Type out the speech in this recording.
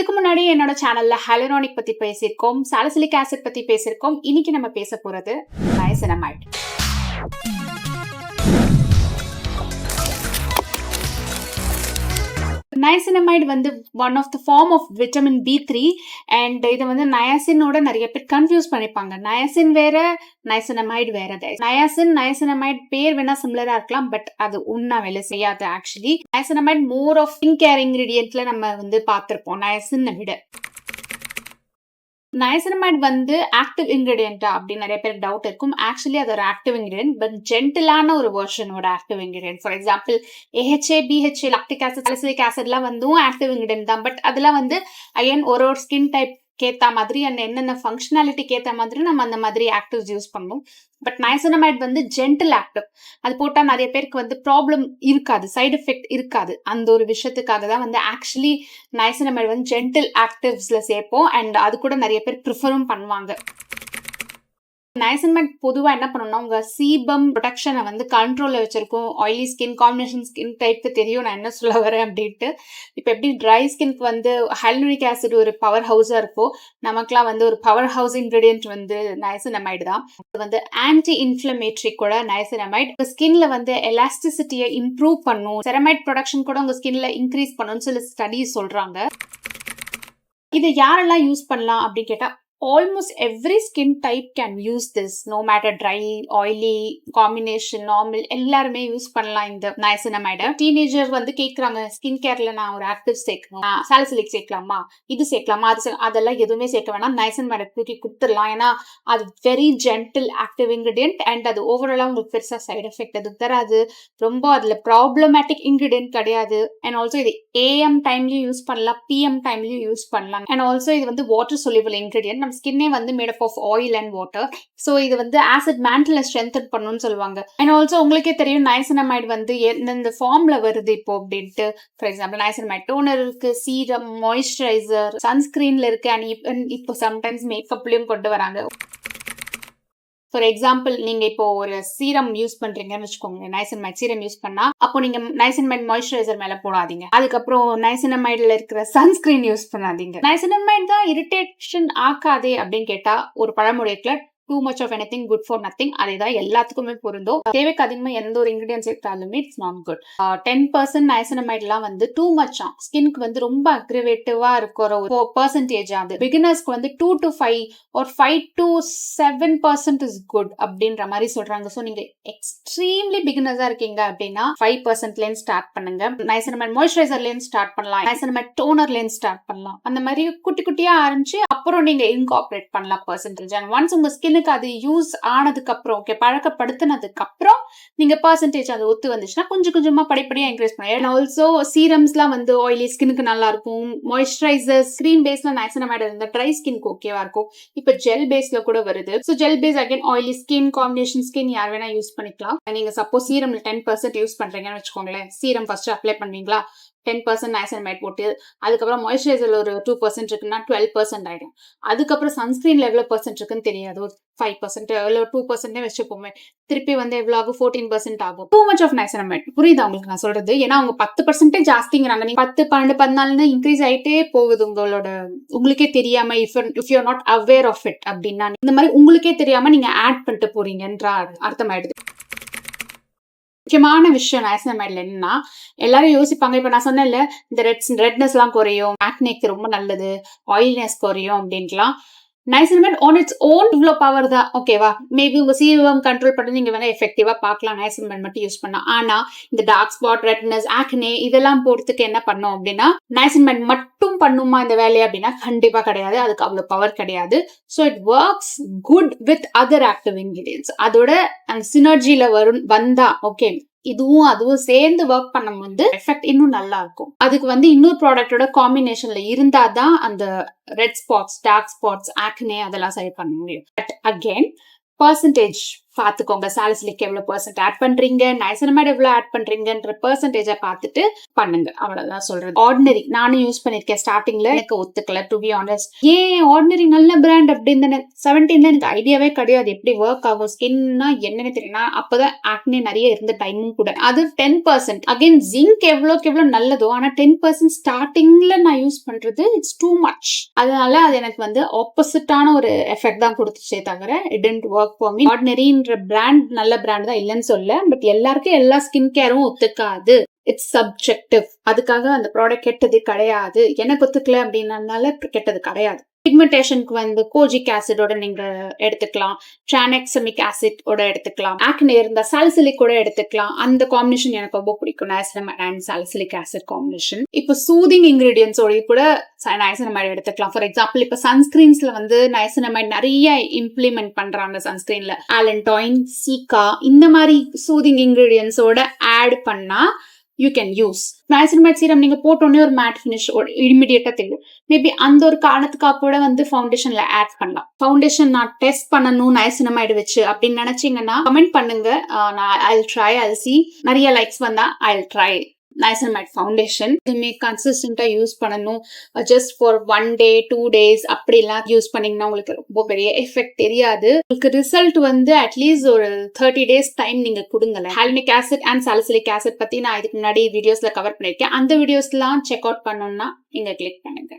இதுக்கு முன்னாடி என்னோட சேனல்ல ஹைலூரானிக் பத்தி பேசியிருக்கோம், சாலிசிலிக் ஆசிட் பத்தி பேசியிருக்கோம். இன்னைக்கு நம்ம பேச போறது நயசினமைட். நயசினமைட் வந்து one of the form of vitamin B3 and இதை வந்து நயாசினோட நிறைய பேர் கன்ஃபியூஸ் பண்ணிப்பாங்க. நயாசின் வேற, நயசினமைட் வேற. நயசினமைட் பேர் வேணா சிமிலரா இருக்கலாம், பட் அது ஒன்னா வேலை செய்யாது. Actually niacinamide more of skin care இன்கிரீடியன்ட்ல நம்ம வந்து பார்த்திருப்போம் நயசினை விட. நயசினமைட் வந்து ஆக்டிவ் இன்கிரீடியன்ட்டா அப்படின்னு நிறைய பேருக்கு டவுட் இருக்கும். ஆக்சுவலி அது ஒரு ஆக்டிவ் இன்கிரீடியன்ட், பட் ஜென்டிலான ஒரு வெர்ஷனோட active ingredient. For example AHA, BHA, lactic acid, salicylic ஆசிட்லாம் வந்து ஆக்டிவ் இன்கிரீடியன்ட் தான். பட் அதெல்லாம் வந்து அகைன் ஒரு ஸ்கின் டைப் கேத்த மாதிரி அண்ட் என்னென்ன ஃபங்க்ஷனாலிட்டிக்கு ஏற்ற மாதிரி நம்ம அந்த மாதிரி ஆக்டிவ்ஸ் யூஸ் பண்ணணும். பட் நயசினமைட் வந்து ஜென்டில் ஆக்டிவ். அது போட்டால் நிறைய பேருக்கு வந்து ப்ராப்ளம் இருக்காது, சைடு எஃபெக்ட் இருக்காது. அந்த ஒரு விஷயத்துக்காக தான் வந்து ஆக்சுவலி நயசினமைட் வந்து ஜென்டில் ஆக்டிவ்ஸ்ல சேர்ப்போம். அண்ட் அது கூட நிறைய பேர் ப்ரிஃபரும் பண்ணுவாங்க. நயசினமைட் பொதுவா என்ன பண்ணணும்னா உங்க சீபம் ப்ரொடக்ஷனை வந்து கண்ட்ரோல்ல வச்சிருக்கும். ஆயிலி ஸ்கின், காம்பினேஷன் ஸ்கின் டைப்க்கு தெரியும் நான் என்ன சொல்ல வரேன் அப்படின்ட்டு. இப்போ எப்படி ட்ரை ஸ்கின்க்கு வந்து ஹைலூரிக் ஆசிட் ஒரு பவர் ஹவுஸா இருக்கும், நமக்குலாம் வந்து ஒரு பவர் ஹவுஸ் இன்கிரீடியன்ட் வந்து நயசினமைட் தான். இது வந்து ஆன்டி இன்ஃப்ளமேட்டரி கூட நயசினமைட். உங்க ஸ்கின்ல வந்து எலாஸ்டிசிட்டியை இம்ப்ரூவ் பண்ணும், செரமைட் ப்ரொடக்ஷன் கூட உங்க ஸ்கின்ல இன்க்ரீஸ் பண்ணும்னு சில ஸ்டடிஸ் சொல்றாங்க. இது யாரெல்லாம் யூஸ் பண்ணலாம் அப்படின்னு கேட்டா almost every skin type can use this, no matter dry, oily, combination, normal, எல்லாருமே யூஸ் பண்ணலாம் இந்த நயசினமைட. டீனேஜர் வந்து கேட்குறாங்க ஸ்கின் கேர்ல நான் ஒரு ஆக்டிவ் சேர்க்கணும், சாலிசிலிக் சேர்க்கலாமா, இது சேர்க்கலாமா, அதெல்லாம் எதுவுமே சேர்க்க வேணாம், நயசினமைட தூக்கி கொடுத்துடலாம். ஏன்னா அது very gentle active ingredient and அது ஓவராலாக உங்களுக்கு பெருசாக சைட் எஃபெக்ட் அது தராது. ரொம்ப அதில் ப்ராப்ளமேட்டிக் இன்கிரீடியன்ட் கிடையாது. அண்ட் ஆல்சோ இது AM டைம்லயும் யூஸ் பண்ணலாம், PM டைம்லயும் யூஸ் பண்ணலாம். அண்ட் ஆல்சோ இது வந்து வாட்டர் சொல்யூபிள் இன்கிரீடியன்ட். ஸ்கின்னே வந்து made up of oil and water. So இது வந்து ஆசிட் மேண்டில் ஸ்ட்ரென்தன் பண்ணணும்னு சொல்லுவாங்க. அண்ட் ஆல்சோ உங்களுக்கே தெரியும் நயசினமைட் வந்து எந்தெந்த ஃபார்ம்ல வருது இப்போ அப்படின்ட்டு. ஃபார் எக்ஸாம்பிள் நயசினமைட் டோனர் இருக்கு, சீரம், மாய்ஸ்சரைசர், சன்ஸ்கிரீன்ல இருக்கு, அண்ட் இப்போ சம்டைம்ஸ் மேக்கப்லயும் கொண்டு வராங்க. ஃபார் எக்ஸாம்பிள் நீங்க இப்போ ஒரு சீரம் யூஸ் பண்றீங்கன்னு வச்சுக்கோங்க, நயசினமைட் சீரம் யூஸ் பண்ணா அப்போ நீங்க நயசினமைட் மாய்ஸ்சரைசர் மேல போடாதீங்க. அதுக்கப்புறம் நயசினமைட்ல இருக்கிற சன்ஸ்கிரீன் யூஸ் பண்ணாதீங்க. நயசினமைட் தான் இரிட்டேஷன் ஆக்காதே அப்படின்னு கேட்டா ஒரு பழமொழி இருக்குல்ல, too much of anything good for nothing. அதேதான் எல்லாத்துக்குமே பொருந்தும். தேவைக்கு அதிகமா எந்த ஒரு இன்கிரீடியன்ஸ் சேர்த்தாலுமே இட்ஸ் நாட் குட். 10% நயசினமைட்லாம் வந்து டூ மச்சா, ஸ்கின்க்கு வந்து ரொம்ப அக்ரிவேட்டிவா இருக்கிற ஒரு பெர்சன்டேஜ். அது பிகினர்ஸ்க்கு வந்து 2 to 5 or 5 to 7% is good அப்படின்ற மாதிரி சொல்றாங்க. ஸோ நீங்க எக்ஸ்ட்ரீம்லி பிகினர்ஸா இருக்கீங்க அப்படின்னா 5%லேருந்து ஸ்டார்ட் பண்ணுங்க. நயசினமைட் மாய்ஸ்சரைசர்லேருந்து ஸ்டார்ட் பண்ணலாம், நயசினமைட் டோனர்லேருந்து ஸ்டார்ட் பண்ணலாம். அந்த மாதிரி குட்டி குட்டியா ஆரம்பிச்சு அப்புறம் நீங்க இன்கார்பரேட் பண்ணலாம் பெர்சன்டேஜ். அண்ட் ஒன்ஸ் உங்க ஸ்கின்னுக்கு அது யூஸ் ஆனதுக்கு அப்புறம், ஓகே பழக்கப்படுத்தினதுக்கு அப்புறம் நீங்க பெர்சன்டேஜ் அது ஒத்து வந்துச்சுன்னா கொஞ்சம் கொஞ்சமா படிப்படியா இன்க்ரீஸ் பண்ணலாம். அண்ட் ஆல்சோ சீரம்ஸ்லாம் வந்து ஆயிலி ஸ்கின்னுக்கு நல்லா இருக்கும். மாய்ஸ்சரைசர் ஸ்கிரீன் பேஸ்ல நயசினமைட் இருந்தா ட்ரை ஸ்கின்க்கு ஓகேவா இருக்கும். இப்ப ஜெல் பேஸ்ல கூட வருது. So gel base again oily skin, combination skin யார் வேணா யூஸ் பண்ணிக்கலாம். நீங்க சப்போஸ் சீரம்ல 10% யூஸ் பண்றீங்கன்னு வச்சுக்கோங்களேன், சீரம் ஃபர்ஸ்ட் அப்ளை பண்ணுவீங்களா, 10% நயசினமைட் போட்டு அதுக்கப்புறம் மாய்ஸ்சரைசர்ல ஒரு 2% இருக்குன்னா 12% ஆயிடும். அதுக்கப்புறம் சன்ஸ்கிரீன்ல எவ்வளவு % இருக்குன்னு தெரியாது, ஒரு 5% எவ்வளவு 2% வச்சுப்போமே, திருப்பி வந்து எவ்வளவு ஆகும், 14% ஆகும். Too much of niacinamide. புரியுதா உங்களுக்கு நான் சொல்றது? ஏன்னா அவங்க 10% ஜாஸ்திங்கிறாங்க, நீங்க 10, 12, 14 இன்க்ரீஸ் ஆயிட்டே போகுது உங்களோட, உங்களுக்கே தெரியாம. If you not aware of it அப்படின்னா இந்த மாதிரி உங்களுக்கே தெரியாம நீங்க ஆட் பண்ணிட்டு போறீங்கன்ற அர்த்தம் ஆயிடுது. முக்கியமான விஷயம் நயசினமைட்ல என்னன்னா, எல்லாரும் யோசிப்பாங்க, இப்ப நான் சொன்னேன்ல இந்த ரெட்னஸ் எல்லாம் குறையும், ஆக்னேக்கு ரொம்ப நல்லது, ஆயில்னஸ் குறையும் அப்படின்ட்டுலாம். நயசினமைட் ஆன் இட்ஸ் ஓன் இவ்வளோ பவர் தான், ஓகேவா? மேபி உங்க சீரம் கண்ட்ரோல் பண்ணி நீங்க வேணா எஃபெக்டிவா பார்க்கலாம் நயசினமைட் மட்டும் யூஸ் பண்ணா. ஆனா இந்த டார்க் ஸ்பாட், ரெட்னஸ், ஆக்னே இதெல்லாம் போறதுக்கு என்ன பண்ணும் அப்படின்னா, நயசினமைட் மட்டும் பண்ணுமா இந்த வேலையை அப்படின்னா கண்டிப்பா கிடையாது. அதுக்கு அவ்வளவு பவர் கிடையாது. So it works good with other active ingredients. அதோட அந்த சினர்ஜில வந்தா ஓகே, இதுவும் அதுவும் சேர்ந்து ஒர்க் பண்ணும்போது எஃபெக்ட் இன்னும் நல்லா இருக்கும். அதுக்கு வந்து இன்னொரு ப்ராடக்டோட காம்பினேஷன்ல இருந்தாதான் அந்த red spots, dark spots, acne அதெல்லாம் சரி பண்ண முடியும். பட் அகெயின் பெர்சன்டேஜ் பாத்துக்கோங்க. சாலிசிலிக் எவ்வளவு பெர்சென்ட் ஆட் பண்றீங்க, நைசினமைட் எவ்வளவு ஆட் பண்றீங்கன்ற பெர்சன்டேஜ பார்த்துட்டு பண்ணுங்க. அவ்வளவுதான் சொல்றது. ஆர்டினரி நானும் யூஸ் பண்ணிருக்கேன். ஸ்டார்டிங்ல எனக்கு ஒத்துக்கல, டு பி ஆனஸ்ட். ஏன் ஆர்டினரி நல்ல பிராண்ட் அப்படின்னு 17ல எனக்கு ஐடியாவே கிடையாது எப்படி ஒர்க் ஆகும், ஸ்கின்னா என்னன்னு தெரியும். அப்பதான் ஆக்னே நிறைய இருந்த டைமும் கூட. அது 10%. அகைன் ஜிங்க் எவ்வளோக்கு எவ்வளவு நல்லதோ, ஆனா 10% ஸ்டார்டிங்ல நான் யூஸ் பண்றது இட்ஸ் டூ மச். அதனால அது எனக்கு வந்து ஆப்போசிட்டான ஒரு எஃபெக்ட் தான் கொடுத்துச்சே தவிர it didn't work for me. ஆர்டினரின்ற பிராண்ட் நல்ல பிராண்ட் தான் இல்லைன்னு சொல்ல, பட் எல்லாருக்கும் எல்லா ஸ்கின் கேரும் ஒத்துக்காது. It's subjective. அதுக்காக அந்த ப்ராடக்ட் கெட்டது கிடையாது. எனக்கு ஒத்துக்கல அப்படின்னால கெட்டது கிடையாது. பிக்மெண்டேஷனுக்கு வந்து கோஜிக் ஆசிடோட நீங்க எடுத்துக்கலாம், டிரானெக்சமிக் ஆசிடோட எடுத்துக்கலாம், ஆக்னே இருந்தா சாலிசிலிக்கோட எடுத்துக்கலாம். அந்த காம்பினேஷன் எனக்கு ரொம்ப பிடிக்கும், நைசினமைட் அண்ட் சாலிசிலிக் ஆசிட் காம்பினேஷன். இப்போ சூதிங் இன்கிரீடியன்ஸோட கூட நைசினமைட் எடுத்துக்கலாம். ஃபார் எக்ஸாம்பிள் இப்போ சன்ஸ்கிரீன்ஸ்ல வந்து நைசினமைட் நிறைய இம்ப்ளிமெண்ட் பண்றாங்க. சன்ஸ்கிரீன்ல ஆலன்டாயின், சீகா இந்த மாதிரி சூதிங் இன்கிரீடியன்ஸோட ஆட் பண்ணா you can use. நைசினமைட் சீரம் நீங்க போட்டோன்னே ஒரு மேட் ஃபினிஷ் இமிடியேட்டா தெரியும். மேபி அந்த ஒரு காரணத்துக்காக கூட வந்து ஃபவுண்டேஷன்ல ஆட் பண்ணலாம். ஃபவுண்டேஷன் நான் டெஸ்ட் பண்ணணும் நைசினமைட் வச்சு அப்படின்னு நினைச்சீங்கன்னா கமெண்ட் பண்ணுங்க. நான் I'll try, I'll see. நிறைய லைக்ஸ் வந்தா I'll try நைசினமைட் ஃபவுண்டேஷன். இதுமே கன்சிஸ்டன்டா யூஸ் பண்ணணும். ஜஸ்ட் ஃபார் 1 day 2 days அப்படிலாம் யூஸ் பண்ணீங்கன்னா உங்களுக்கு ரொம்ப பெரிய எஃபெக்ட் தெரியாது. உங்களுக்கு ரிசல்ட் வந்து அட்லீஸ்ட் ஒரு 30 days டைம் நீங்க கொடுங்களேன். ஹாலுனிக் ஆசிட் அண்ட் சாலிசிலிக் ஆசிட் பத்தி நான் இதுக்கு முன்னாடி வீடியோஸ்ல கவர் பண்ணிருக்கேன். அந்த வீடியோஸ்லாம் செக் அவுட் பண்ணணும்னா நீங்க கிளிக் பண்ணுங்க.